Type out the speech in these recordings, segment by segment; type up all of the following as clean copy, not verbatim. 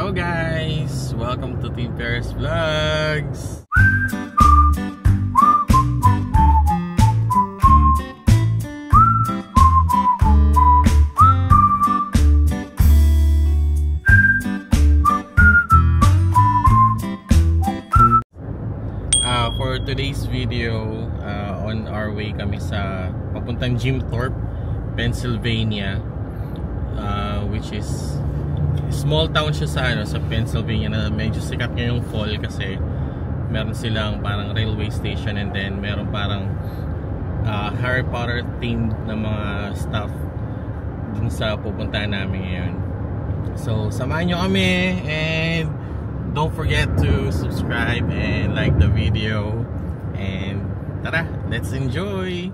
Hello guys! Welcome to Team Paris Vlogs! For today's video, on our way kami sa papuntang Jim Thorpe, Pennsylvania, which is small town siya sa Pennsylvania na medyo sikat ngayong fall kasi meron silang parang railway station and then meron parang Harry Potter themed na mga stuff dun sa pupuntahan namin ngayon. So samahan nyo kami and don't forget to subscribe and like the video and tara, let's enjoy!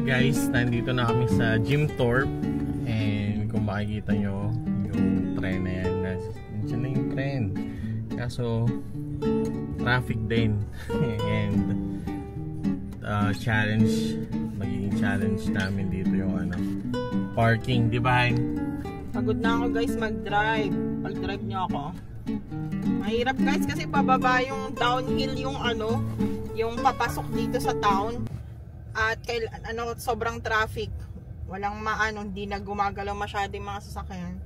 Guys, nandito na kami sa Jim Thorpe and kung makikita nyo yung tren na yan, nandiyan na yung tren kaso traffic din and magiging challenge namin dito yung parking, di ba? Pagod na ako guys mag-drive. Pag-drive nyo ako. Mahirap guys kasi pababa yung downhill yung papasok dito sa town. At sobrang traffic. Walang hindi na gumagalaw masyado yung mga sasakyan.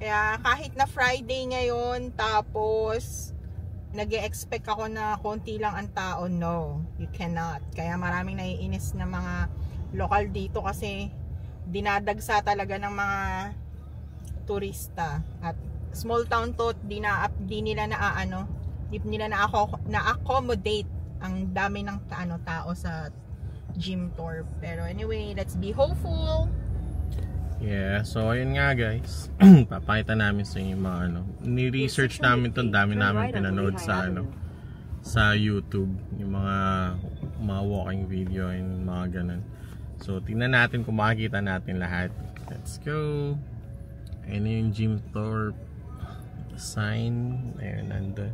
Kaya kahit na Friday ngayon, tapos nag-e-expect ako na konti lang ang tao, no, you cannot. Kaya maraming naiinis na mga lokal dito kasi dinadagsa talaga ng mga turista. At small town to, di nila na-accommodate ang dami ng tao sa Jim Thorpe. Pero anyway, let's be hopeful. Yeah, so ayun nga guys. Papakita namin sa inyo mga ni-research namin itong dami namin pinanood sa YouTube, yung mga walking video and mga ganun. So tingnan natin kung makikita natin lahat. Let's go. Ayun yung Jim Thorpe sign. Ayun, nandun.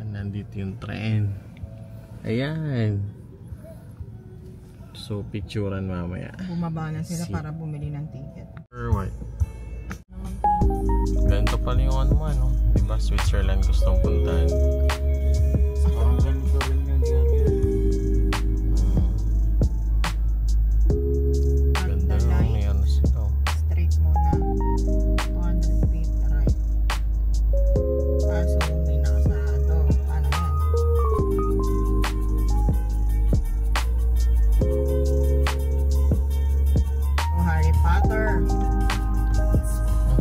And nandito yung tren. Ayan. So, picturean mamaya. Bumaba na sila para bumili ng ticket. White. Ganito pala yung ano mo, no? Diba, Switzerland gustong puntahan. Parang ganito rin yung Ganda na, may ano sila. Straight muna. 200 feet right. So may nakasarado. Paano yan? Oh, Harry Potter.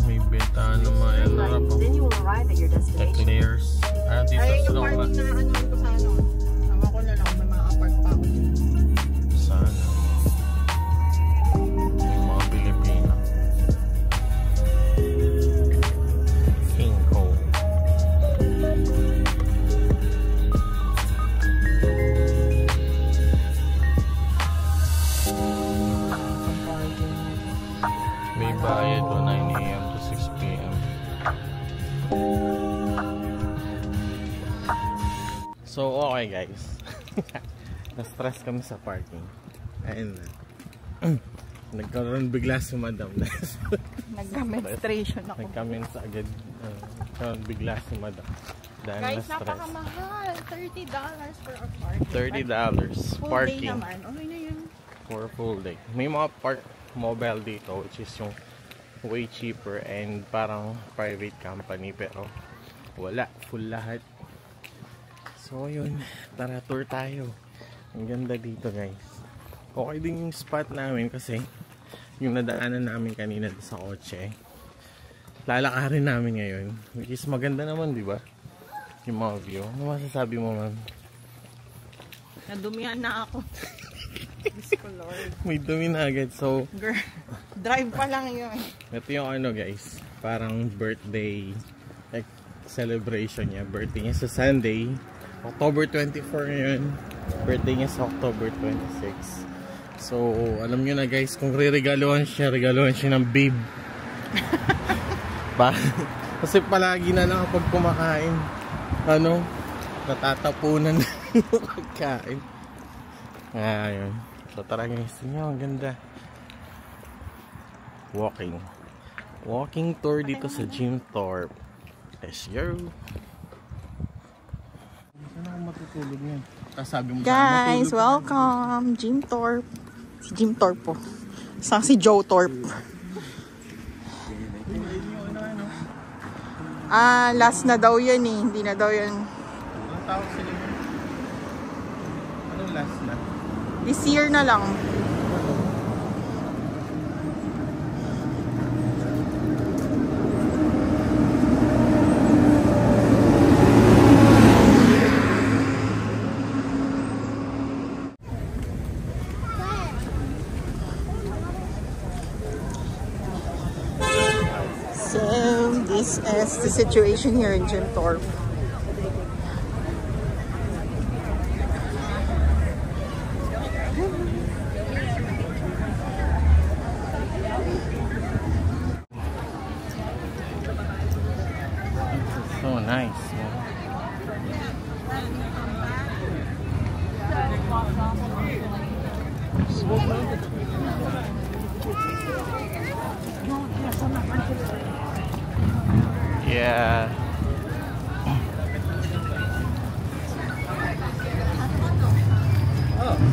May beta naman yan na po. Then you will arrive at your destination. Eclairs. Dito Ayun sa yung loob. parking na ano ko sa ano. Sama ko na lang kung may mga-apart pa ako dyan. Sana. Yung mga Pilipino. King Kong. May bayad o 9 AM to 6 PM. So, okay guys. Na-stress kami sa parking. Ayun na. Nagkaroon bigla si Madam. Nag-menstruation ako. Nagka-mens agad. Nagkaroon bigla si Madam. Dahil Guys, na-stress. napakamahal. $30 for a parking. $30 Full parking day naman. Okay na yun. for a full day. May mga park mobile dito which is yung way cheaper and parang private company pero wala. Full lahat. So yun, tara tour tayo. Ang ganda dito guys. Okay din yung spot namin kasi yung nadaanan namin kanina sa kotse. Lalakarin namin ngayon. Which is maganda naman, di ba? Yung mga view. Ano masasabi mo, ma'am? Nadumihan na ako. Diyos ko Lord. May dumi na agad. So, Girl, drive pa lang yun. ito yung ano guys. Parang birthday like, celebration niya. Birthday niya sa Sunday. October 24 ngayon. Birthday niya sa October 26. So, alam nyo na guys, kung regaluhan siya ng babe. Kasi palagi na lang kapag kumakain, ano, natatapunan na yung pagkain. Ayun. So, tara guys, tingnan, ang ganda. Walking tour dito sa Jim Thorpe. Let's go. Saan ako matutulog yan? Sabi mo Guys, welcome. Jim Thorpe. Si Jim Thorpe po. Sa si Joe Thorpe. Last na daw yan eh. Hindi na daw yan. Anong tawag sila yun? Anong last na? This year na lang. So, this is the situation here in Jim Thorpe. So nice. Yeah.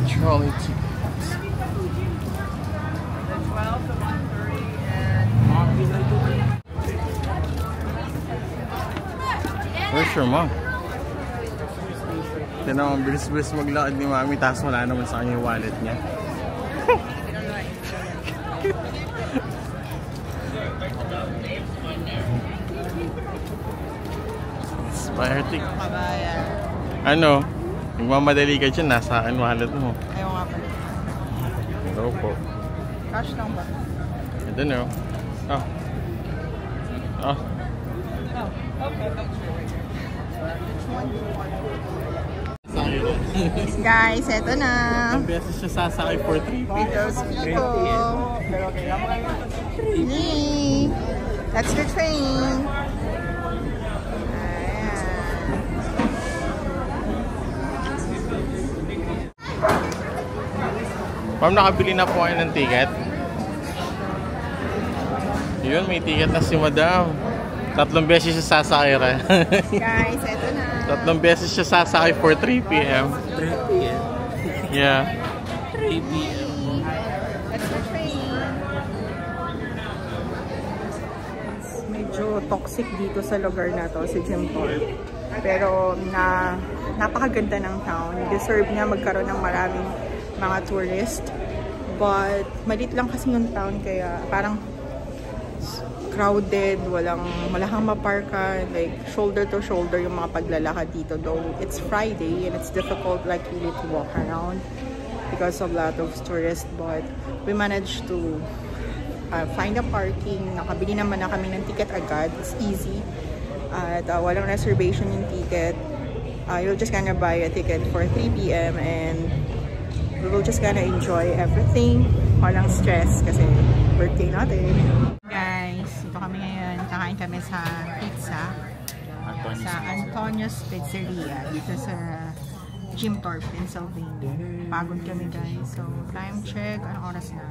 Trolley tickets. Where's your mom? Tinan mo, bilis-bilis maglakad ni mami tapos wala naman sa kanya yung wallet niya. Spire ano? Nagmamadali ka dyan, nasa akin wallet mo. Ayaw nga pala. Hello po. Cash lang ba? I don't know. Oh. Oh. Guys, eto na. Ang beses siya sasakay for 3 With those people. Yay! That's the train. Ayan. Ma'am, nakabili na po kayo ng ticket? Yun, may ticket na si Madam. 3 beses siya sasakay rin. Guys, eto na. 3 beses siya sasakay for 3 p.m. 3 p.m. Yeah. 3 p.m. That's the train. Medyo toxic dito sa lugar na to, si Jim Thorpe. Pero napakaganda ng town. Deserve niya magkaroon ng maraming mga tourist. But maliit lang kasi yung town, kaya parang crowded, walang maparka, like shoulder to shoulder yung mga paglalakad dito. Though it's Friday and it's difficult like really to walk around because of a lot of tourists, but we managed to find a parking. Nakabili naman na kami ng ticket agad. It's easy. At walang reservation yung ticket. You'll just gonna buy a ticket for 3 p.m. and we will just gonna enjoy everything. Walang stress kasi birthday natin. Guys, ito kami ngayon. Kakain kami sa pizza. Sa Antonio's Pizzeria. Dito sa Jim Thorpe, Pennsylvania. Pagod kami guys. So, time check. Anong oras na?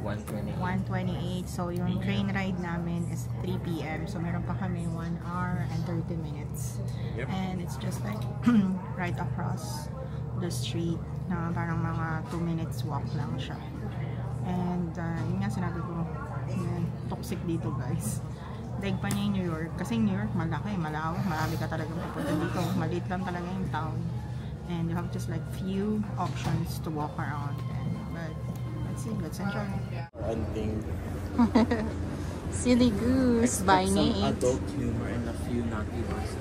1:28. So, yung train ride namin is 3 p.m. So, meron pa kami 1 hour and 30 minutes. Yep. And it's just like right across the street na parang mga 2 minutes walk lang siya. And yun nga sinabi ko, toxic dito guys. Daig pa niya yung New York. Kasi New York malaki, malawak, marami ka talagang pupunta dito. Maliit lang talaga yung town. And you have just like few options to walk around. But let's see, let's enjoy. Silly Goose by Nate. Some adult humor and a few naughty ones.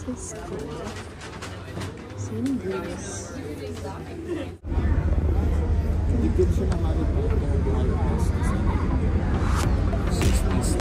This is cool. Silly Goose. Dipin siya na Maripos kasi 60s.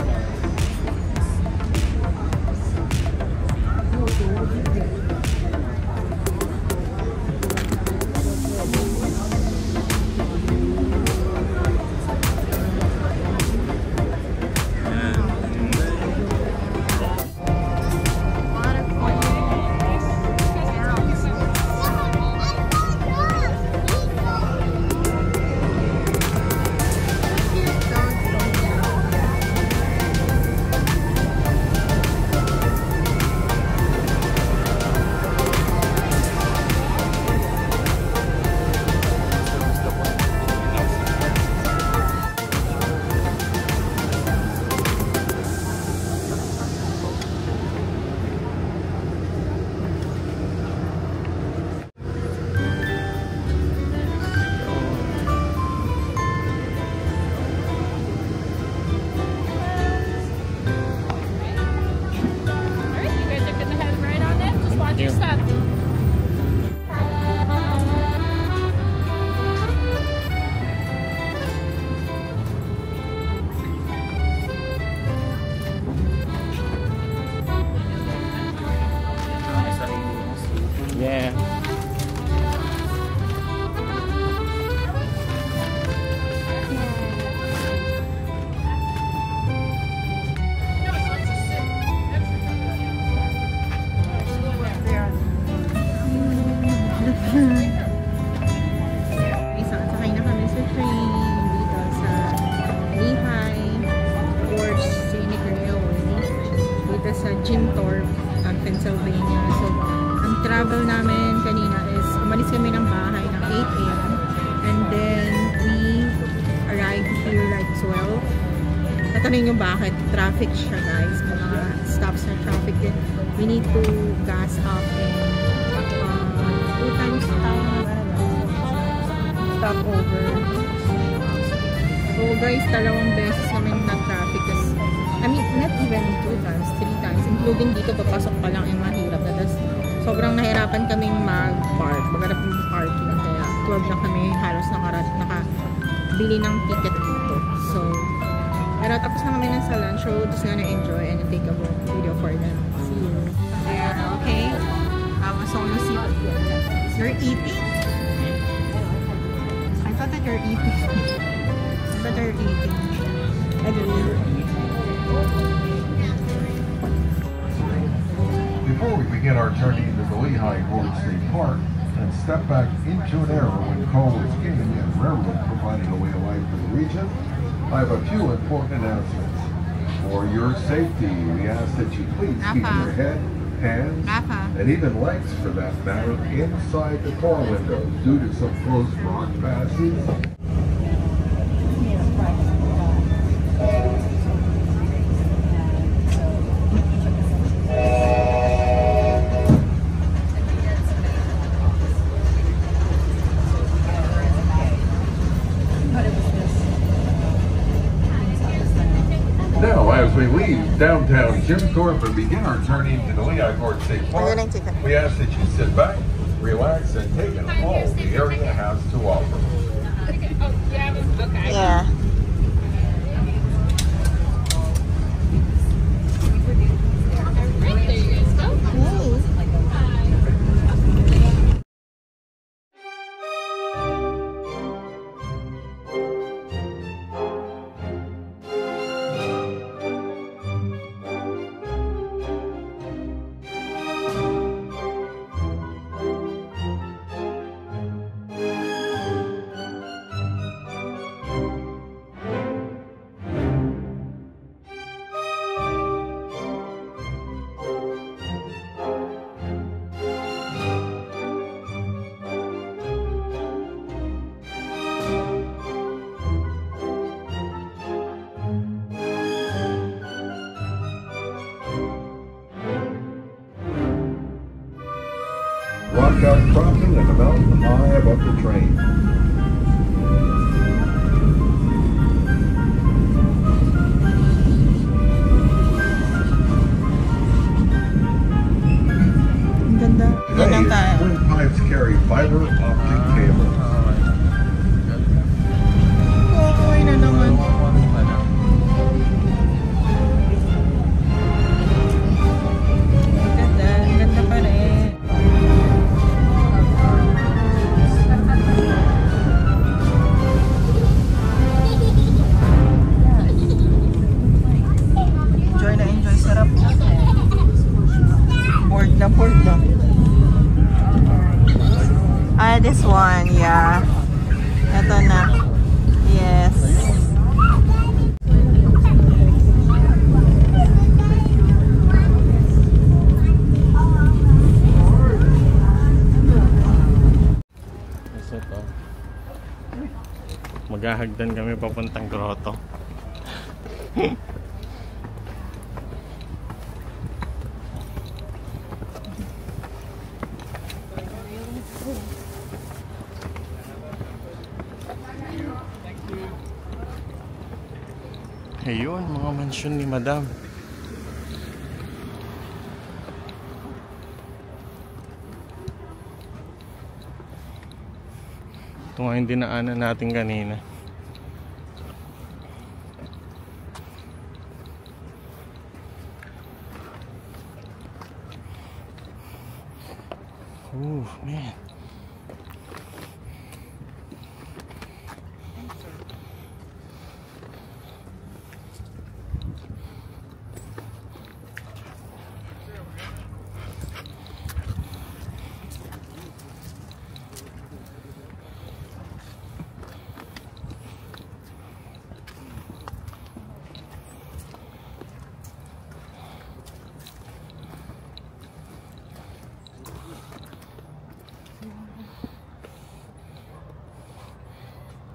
Yeah. Sakay na kami sa train dito sa Lehigh Gorge Scenic Railway dito sa Jim Thorpe, Pennsylvania. So, ang travel namin kanina is umalis kami ng bahay ng 8 a.m. and then we arrived here like 12. Tatanungin nyo bakit traffic siya guys, may mga stops na traffic din. We need to gas up and 2 times stop over. So guys, 2 beses kami na-traffic kasi, I mean, not even 2 times, 3 times, including dito, papasok pa lang yung mahirap na. Tapos, sobrang nahirapan kaming mag-park, maghanap ng parking, kaya 12 na kami halos nakabili ng ticket dito. So, pero tapos na kami ng sa lunch, so just gonna enjoy and take a video for them. See you. Okay, so you see, you're eating? I thought that you're eating. I thought you're eating. Anyway. Before we begin our journey into the Lehigh Gorge State Park and step back into an era when coal was king and railroad provided a way of life for the region, I have a few important announcements. For your safety, we ask that you please keep your head, hands, and even legs for that matter, inside the car windows due to some close rock passes. Now, as we leave downtown Jim Thorpe and begin our journey to the Lehigh Gorge State Park, we ask that you sit back, relax, and take in all the area has to offer. Yeah. Rock out crossing and a mountain high above the train. Ganda. Ganda tayo. Wind pipes carry fiber optic cable. Okay na naman. Ganda. Ganda pa rin. Enjoy na enjoy. Sarap. Board na board na. Ah, this one, yeah. Ito na. Yes. So ito, maghahagdan kami papuntang grotto. Ayun, mga mansyon ni Madam. Ito nga yung dinaanan natin kanina. Oh, man.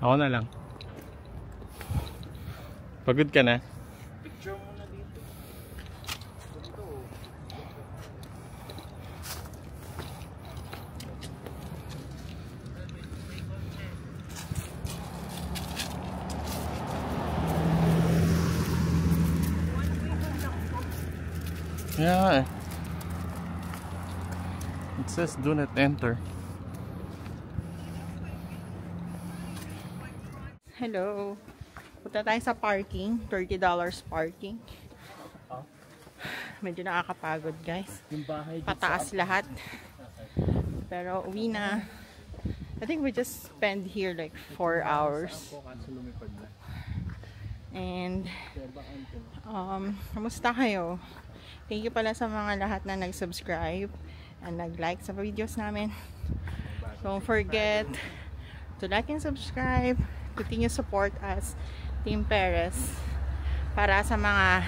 Ako na lang. Pagod ka na? Picture muna dito. Yeah. It says do not enter. Hello. Punta tayo sa parking. $30 parking. Medyo nakakapagod, guys. Pataas lahat. Pero uwi na. I think we just spend here like 4 hours. And kamusta kayo? Thank you pala sa mga lahat na nag-subscribe and nag-like sa videos namin. Don't forget to like and subscribe. Continue support us, Team Perez, para sa mga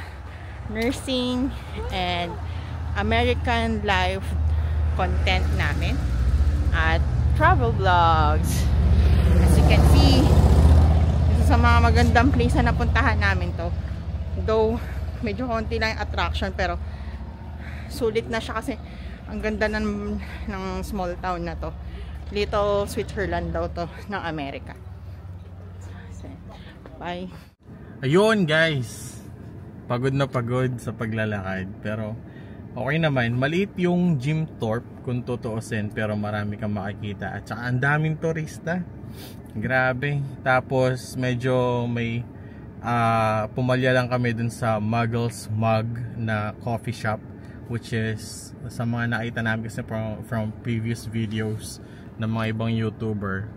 nursing and American life content namin at travel vlogs. As you can see, isa sa mga magandang place na napuntahan namin to. Though medyo konti lang yung attraction, pero sulit na siya kasi ang ganda ng small town na to. Little Switzerland daw to ng Amerika. Bye. Ayun guys, pagod na pagod sa paglalakad, pero okay naman. Maliit yung Jim Thorpe kung tutuusin, pero marami kang makikita at saka ang daming turista. Grabe. Tapos medyo may pumalya lang kami dun sa Muggles Mug na coffee shop, which is sa mga nakita namin kasi from previous videos ng mga ibang YouTuber.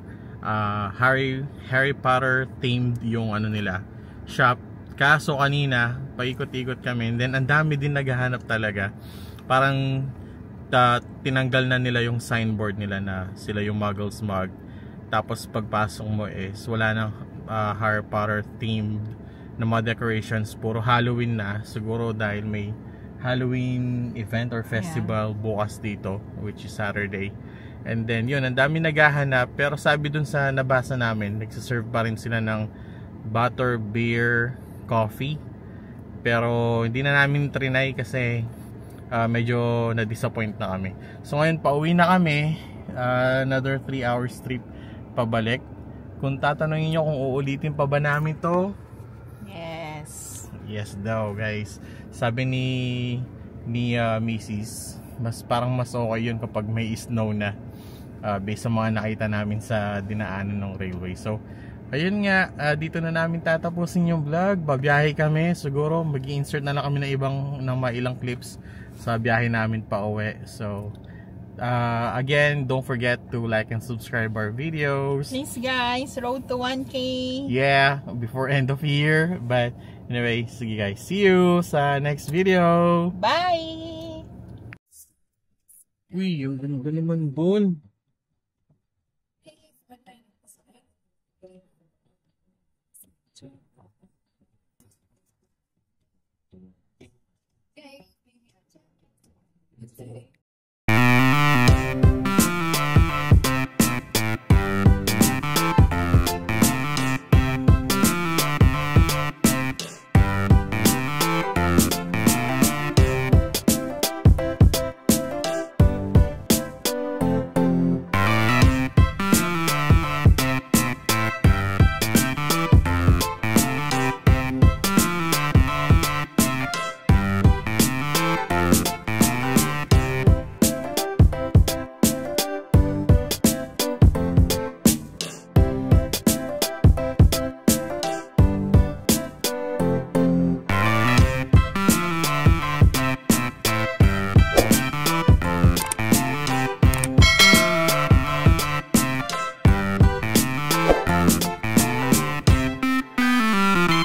Harry Potter themed yung ano nila shop. Kaso kanina paikot-ikot kami, and then ang dami din naghahanap talaga. Parang tinanggal na nila yung signboard nila na sila yung Muggles Mug. Tapos pagpasok mo is wala nang Harry Potter themed na mga decorations, puro Halloween na. Siguro dahil may Halloween event or festival bukas dito, which is Saturday. And then yun, ang dami naghahanap, pero sabi dun sa nabasa namin, nagsaserve pa rin sila ng butter beer coffee, pero hindi na namin trinay kasi medyo na-disappoint na kami. So ngayon pauwi na kami, another 3 hours trip pabalik. Kung tatanungin nyo kung uulitin pa ba namin to, yes daw guys. Sabi ni Mrs. parang mas okay yun kapag may snow na, based sa mga nakita namin sa dinaanan ng railway. So ayun nga, dito na namin tatapusin yung vlog. Babiyahe kami, siguro mag-i-insert na lang kami ng mga ilang clips sa biyahe namin pa uwi. So again, don't forget to like and subscribe our videos. Please guys, road to 1K. Yeah, before end of year. But anyway, sige guys, see you sa next video. Bye! Uy, yung ganda naman Bon.